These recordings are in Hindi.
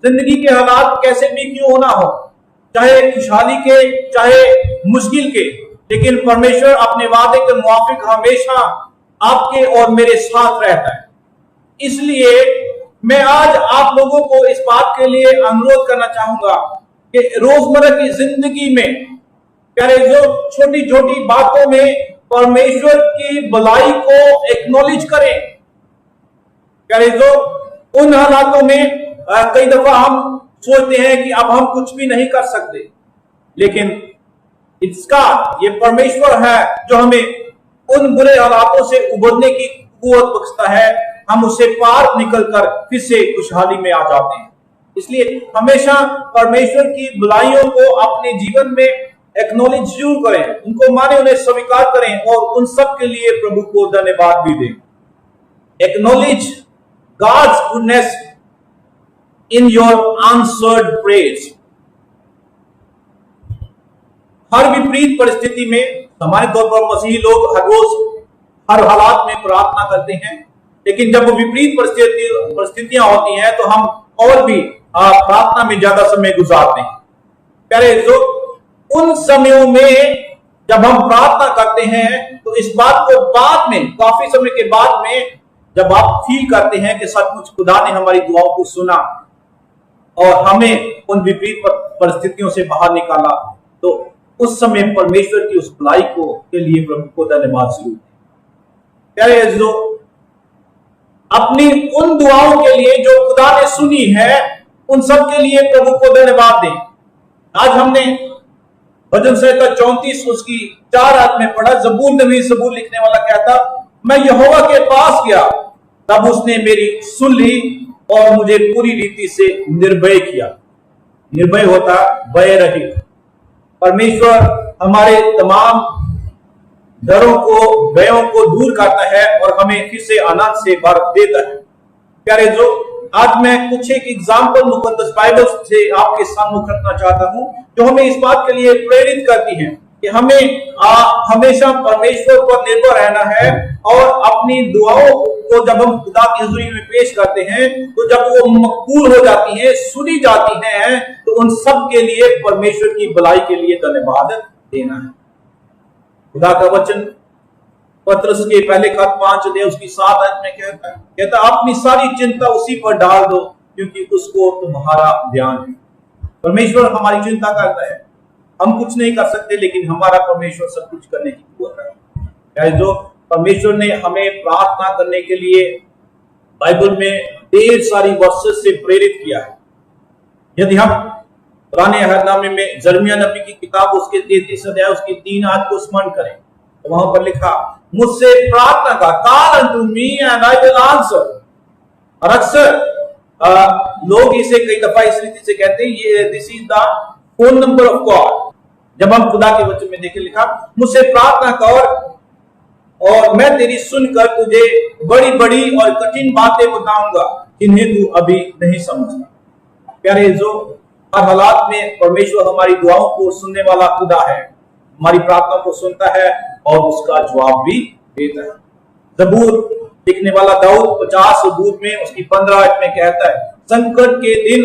जिंदगी के हालात कैसे भी क्यों होना हो, चाहे खुशहाली के चाहे मुश्किल के, लेकिन परमेश्वर अपने वादे के मुआफिक हमेशा आपके और मेरे साथ रहता है। इसलिए मैं आज आप लोगों को इस बात के लिए अनुरोध करना चाहूंगा कि रोजमर्रा की जिंदगी में प्यारे जो छोटी छोटी बातों में परमेश्वर की भलाई को एक्नॉलेज करें। प्यारे जो उन हालातों में कई दफा हम सोचते हैं कि अब हम कुछ भी नहीं कर सकते, लेकिन इसका ये परमेश्वर है जो हमें उन बुरे हालातों से उबरने की कुव्वत बख्शता है। हम उससे पार निकलकर फिर से खुशहाली में आ जाते हैं। इसलिए हमेशा परमेश्वर की बुराइयों को अपने जीवन में एक्नॉलेज जरूर करें, उनको माने, उन्हें स्वीकार करें और उन सब के लिए प्रभु को धन्यवाद भी दें। Acknowledge God's goodness in your answered prayers. हर विपरीत परिस्थिति में हमारे तौर पर मसीही लोग हर रोज हर हालात में प्रार्थना करते हैं, लेकिन जब वो विपरीत परिस्थितियां होती हैं तो हम और भी प्रार्थना में ज्यादा समय गुजारते हैं। प्यारे जो उन समयों में जब हम प्रार्थना करते हैं तो इस बात को बाद में, काफी समय के बाद में, जब आप फील करते हैं कि सचमुच खुदा ने हमारी दुआओं को सुना और हमें उन विपरीत परिस्थितियों से बाहर निकाला, तो उस समय परमेश्वर की उस भलाई को के लिए प्रभु को धन्यवाद जरूर। प्यारे जो अपनी उन दुआओं के लिए जो खुदा ने सुनी है, उन सब के लिए प्रभु को धन्यवाद दें। आज हमने भजन संहिता 34 उसकी 4 आयत में पढ़ा, जबूर नबी जबूर लिखने वाला कहता, मैं यहोवा के पास गया तब उसने मेरी सुन ली और मुझे पूरी रीति से निर्भय किया। निर्भय होता भय रहित। परमेश्वर हमारे तमाम डरों को, भयों को दूर करता है और हमें फिर से आनंद से भर देता है। प्यारे जो आज मैं कुछ एक एग्जाम्पल मुकद्दस बाइबल से आपके सामने रखना चाहता हूं, जो हमें इस बात के लिए प्रेरित करती हैं कि हमें हमेशा परमेश्वर पर निर्भर रहना है और अपनी दुआओं को जब हम खुदा की हुजूरी में पेश करते हैं तो जब वो मकबूल हो जाती हैं, सुनी जाती हैं, तो उन सब के लिए परमेश्वर की भलाई के लिए धन्यवाद देना है। खुदा का वचन पत्रस के पहले खत 5 अध्याय उसकी 7 आयत में कहता अपनी सारी चिंता उसी पर डाल दो क्योंकि उसको तुम्हारा ध्यान है। परमेश्वर हमारी चिंता करता है। हम कुछ नहीं कर सकते, लेकिन हमारा परमेश्वर सब कुछ करने की कुव्वत है। जो परमेश्वर ने हमें प्रार्थना करने के लिए बाइबल में ढेर सारी वर्सेस से प्रेरित किया है। यदि हम पुराने अहदनामे में यिर्मयाह नबी की किताब उसके 33 अध्याय उसकी 3 आयत को स्मरण करें तो वहां पर लिखा, मुझसे प्रार्थना का, call unto me and I will answer. और अक्सर लोग इसे कई दफा इस रीति से कहते हैं, ये this is the phone number of God. जब हम खुदा के वचन में देखें, लिखा, मुझसे प्रार्थना कर और मैं तेरी सुनकर तुझे बड़ी बड़ी और कठिन बातें बताऊंगा जिन्हें तू अभी नहीं समझता। प्यारे जो हर हालात में परमेश्वर हमारी दुआओं को सुनने वाला खुदा है, हमारी प्रार्थना को सुनता है और उसका जवाब भी देता है। जबूर लिखने वाला दाऊद 50 जबूर में उसकी 15 आयत में कहता है, संकट के दिन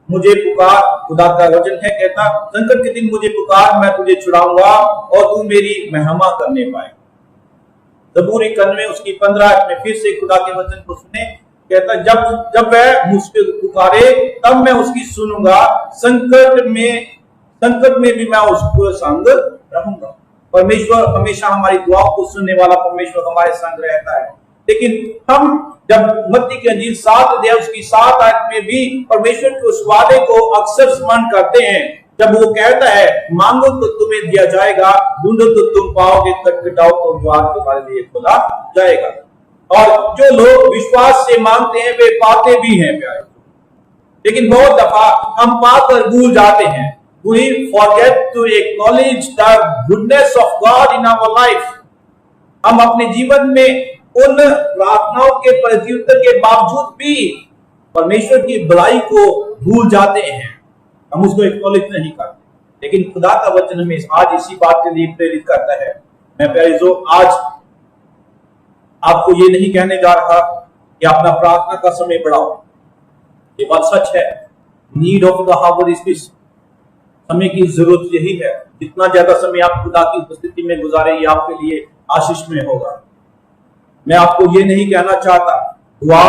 मुझे पुकार, खुदा का वचन है, कहता संकट के दिन मुझे पुकार, मैं तुझे छुड़ाऊंगा और तू मेरी महिमा करने पाए। जबूर 91 उसकी 15 आयत में फिर से खुदा के वचन को सुने, कहता जब वह मुझसे पुकारे तब मैं उसकी सुनूंगा, संकट में भी मैं उसको संग रहूंगा। परमेश्वर हमेशा हमारी दुआओं को सुनने वाला परमेश्वर हमारे संग रहता है। लेकिन हम जब मत्ती की अंजील 7 अध्याय उसकी 7 आयत में भी परमेश्वर के उस वादे को अक्सर स्मरण करते हैं, जब वो कहता है, मांगो तो तुम्हें दिया जाएगा, ढूंढो तो तुम पाओगे, खटखटाओ तो द्वार तुम्हारे लिए खोला जाएगा। और जो लोग विश्वास से मांगते हैं वे पाते भी हैं प्यारे। लेकिन बहुत दफा हम पाकर भूल जाते हैं। We forget to acknowledge the goodness of God in our life. हम अपने जीवन में उन प्रार्थनाओं के प्रत्युत्तर के बावजूद भी परमेश्वर की भलाई को भूल जाते हैं, हम उसको एक्नॉलेज नहीं करते। लेकिन खुदा का वचन हमें आज इसी बात के लिए प्रेरित करता है। मैं प्यारे जो आज आपको ये नहीं कहने जा रहा कि अपना प्रार्थना का समय बढ़ाओ, ये बात सच है, need of the hour is this, समय की जरूरत यही है। जितना ज्यादा समय आप खुदा की उपस्थिति में गुजारे, ये आपके लिए आशीष में होगा। मैं आपको ये नहीं कहना चाहता दुआ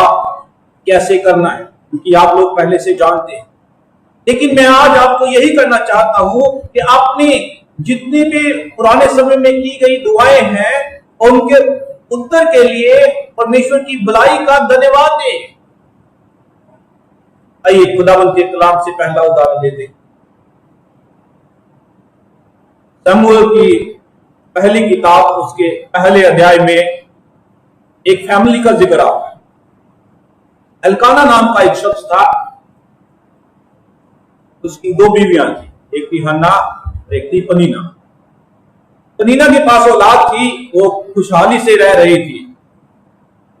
कैसे करना है, क्योंकि आप लोग पहले से जानते हैं, लेकिन मैं आज आपको यही करना चाहता हूं कि आपने जितने भी पुराने समय में की गई दुआएं हैं और उनके उत्तर के लिए परमेश्वर की भलाई का धन्यवाद दें। आइए खुदावंत के कलाम से पहला उदाहरण लेते हैं। शमूएल की पहली किताब उसके पहले अध्याय में एक फैमिली का जिक्र आता है। एल्काना नाम का एक शख्स था, उसकी दो बीवियां थी, एक थी हन्ना, एक थी पनीना। पनीना के पास औलाद थी, वो खुशहाली से रह रही थी,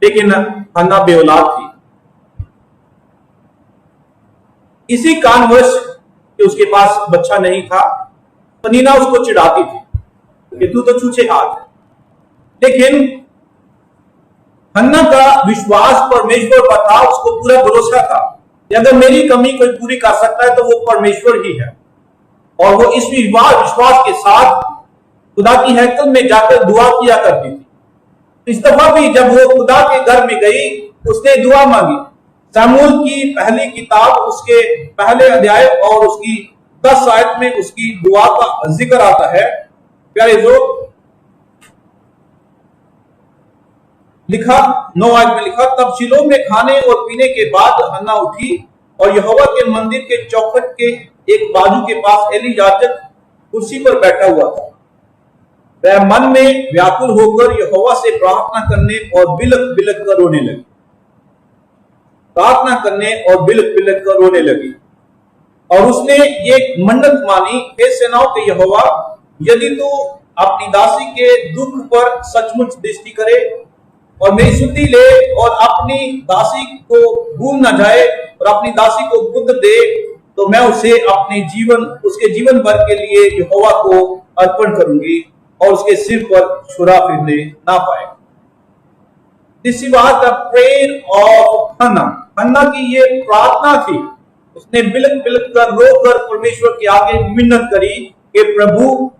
लेकिन हन्ना बेऔलाद थी। इसी कारणवश कि उसके पास बच्चा नहीं था, पनीना उसको चिढ़ाती थी कि तू तो छूछे हाथ है। लेकिन हन्ना का विश्वास परमेश्वर पर था, उसको पूरा भरोसा था कि अगर मेरी कमी कोई पूरी कर सकता है तो वो परमेश्वर ही है। और वो इस विश्वास के साथ खुदा की हैकल में जाकर दुआ किया करती थी। इस दफा भी जब वो खुदा के घर में गई, उसने दुआ मांगी। शमूएल की पहली किताब उसके पहले अध्याय और उसकी 10 आयत में उसकी दुआ का जिक्र आता है। प्यारे जो लिखा 9 आयत में लिखा, तब शिलो में खाने और पीने के बाद हन्ना उठी और यहोवा के मंदिर के चौखट के एक बाजू के पास एली याजक कुर्सी पर बैठा हुआ था। वह मन में व्याकुल होकर यहोवा से प्रार्थना करने और बिलख बिलख कर रोने लगी। प्रार्थना करने और बिलख बिलख कर रोने लगी और उसने ये मन्नत मानी, हे सेनाओं के यहोवा, यदि तू अपनी दासी के दुख पर सचमुच दृष्टि करे और मेरी सुधि ले और अपनी दासी को भूल न जाए और अपनी दासी को बुद्ध दे, तो मैं उसे उसके जीवन भर के लिए यहोवा को अर्पण करूंगी और उसके सिर पर छुरा फिरने ना पाए। This was the prayer of Hannah. Hannah की ये प्रार्थना थी। उसने बिलख बिलख कर रोकर परमेश्वर के आगे मिन्नत करी कि प्रभु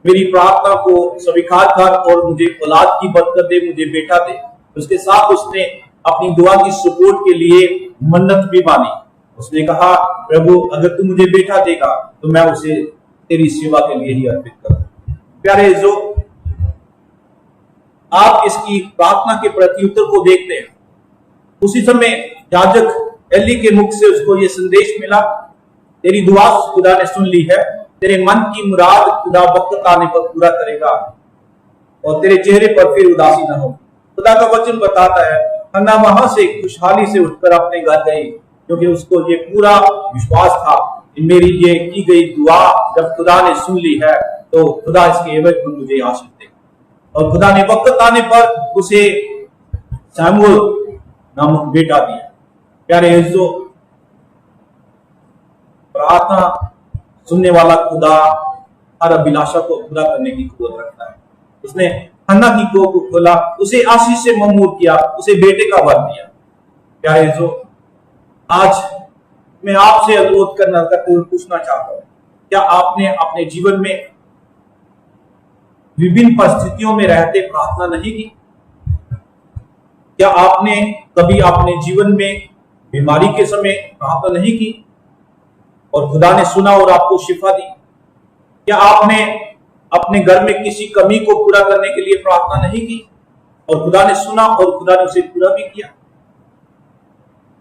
मेरी प्रार्थना को स्वीकार कर और मुझे औलाद की बरकत दे, मुझे बेटा दे। उसके साथ उसने अपनी दुआ की सपोर्ट के लिए मन्नत भी मानी। उसने कहा, प्रभु अगर तू मुझे बेटा देगा तो मैं उसे तेरी सेवा के लिए ही अर्पित करूंगा। प्यारे जो आप इसकी प्रार्थना के प्रत्युत्तर को देखते हैं, उसी समय याजक एली के मुख से उसको यह संदेश मिला, तेरी दुआ खुदा ने सुन ली है, तेरे मन की मुराद खुदा वक्त आने पर पूरा करेगा और तेरे चेहरे पर फिर उदासी न हो। खुदा का वचन बताता है हन्ना वहां से खुशहाली से उठकर अपने घर गई, क्योंकि उसको ये पूरा विश्वास था कि मेरी ये की गई दुआ जब खुदा ने सुन ली है तो खुदा इसके एवज में मुझे आशीष देगा। और खुदा ने वक्त आने पर उसे शमूएल नामक बेटा दिया। प्यारे अजीजों, प्रार्थना सुनने वाला खुदा हर अभिलाषा को पूरा करने की कुव्वत रखता है। उसने हन्ना की कोख को खोला, उसे आशीष से ममूर किया, उसे बेटे का वर दिया। प्यारे अजीजों, आज मैं आपसे अनुरोध करते हुए पूछना चाहता हूं, क्या आपने अपने जीवन में विभिन्न परिस्थितियों में रहते प्रार्थना नहीं की? क्या आपने कभी अपने जीवन में बीमारी के समय प्रार्थना नहीं की और खुदा ने सुना और आपको शिफा दी? क्या आपने अपने घर में किसी कमी को पूरा करने के लिए प्रार्थना नहीं की और खुदा ने सुना और खुदा ने उसे पूरा भी किया?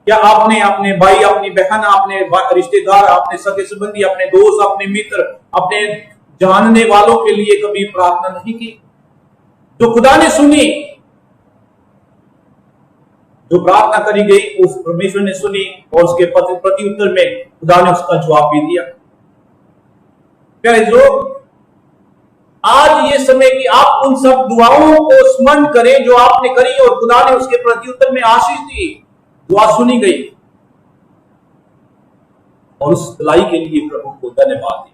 क्या आपने अपने भाई, अपनी बहन, अपने रिश्तेदार, अपने सगे संबंधी, अपने दोस्त, अपने मित्र, अपने जानने वालों के लिए कभी प्रार्थना नहीं की जो खुदा ने सुनी? जो प्रार्थना करी गई उस परमेश्वर ने सुनी और उसके प्रति उत्तर में खुदा ने उसका जवाब भी दिया। प्यारे लोग, आज ये समय कि आप उन सब दुआओं को स्मरण करें जो आपने करी और खुदा ने उसके प्रति उत्तर में आशीष दी, दुआ सुनी गई और उस भलाई के लिए प्रभु को धन्यवाद।